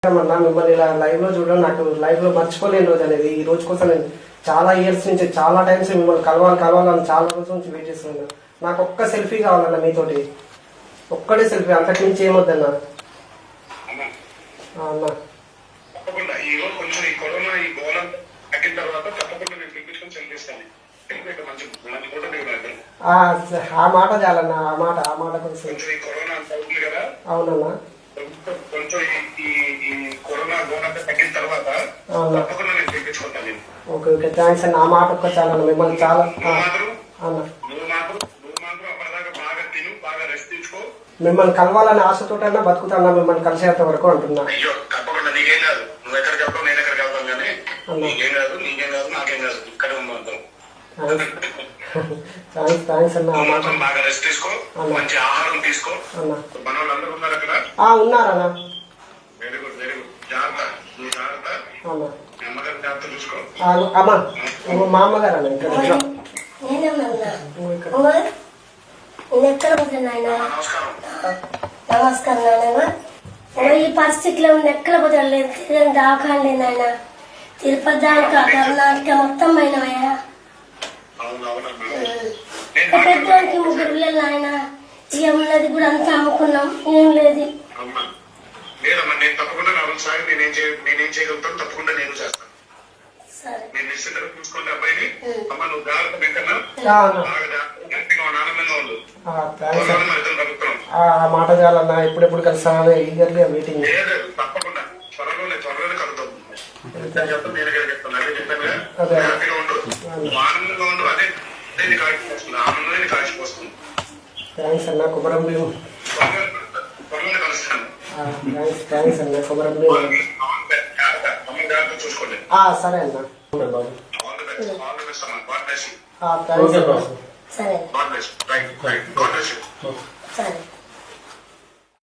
అన్నా మిమ్మల్ని ఇలా లైవ్ లో చూడడం నాకు లైవ్ లో మర్చిపోలేని రోజు అనేది. ఈ రోజు కోసం నేను చాలా ఇయర్స్ నుంచి చాలా టైమ్స్ మిమ్మల్ని కలవాలని చాలా రోజుల నుంచి వెయిట్ చేస్తున్నాను. నాకు ఒక్క సెల్ఫీ కావాలన్నా మీతోటి, ఒక్కడే సెల్ఫీ, అంతకు మించి ఏమొద్దన్నా. అన్నా ఆ మాట చాలన్నా, ఆ మాట కొంచెం. అవునన్నా, ఓకే ఓకే, థ్యాంక్స్ అన్న. ఆ మాట ఒక్క చాలన్నా, మిమ్మల్ని చాలా అన్న మిమ్మల్ని కలవాలని ఆశతోటన్నా బతుకుతాన్నా, మిమ్మల్ని కలిసేంత వరకు అంటున్నా. థ్యాంక్స్ అన్న. ఆ మాట ఉన్నారన్నా. అమ్మా మా అమ్మగారు అన్న ఇక్కడ. నమస్కారం నాయన. ఈ పరిస్థితిలో ఉంది, ఎక్కడ పోతలేదు, దాకాలేదు నాయన. తిరుపతి దాకా కర్ణాటక మొత్తం పోయినవయ్యా. పెద్దవాడికి 3 పిల్లలు ఆయన. ఇక ఉన్నది కూడా అంతా అమ్ముకున్నాం, ఏం లేదు. ఆ మాట చాలన్నా, ఎప్పుడెప్పుడు కలిసామని ఈగర్గా వెయిటింగ్. థ్యాంక్స్ అన్న. కుమరం భీము థ్యాంక్స్ అన్న. కుమరం భీము సరే అన్న. థ్యాంక్స్ అన్న. సరే.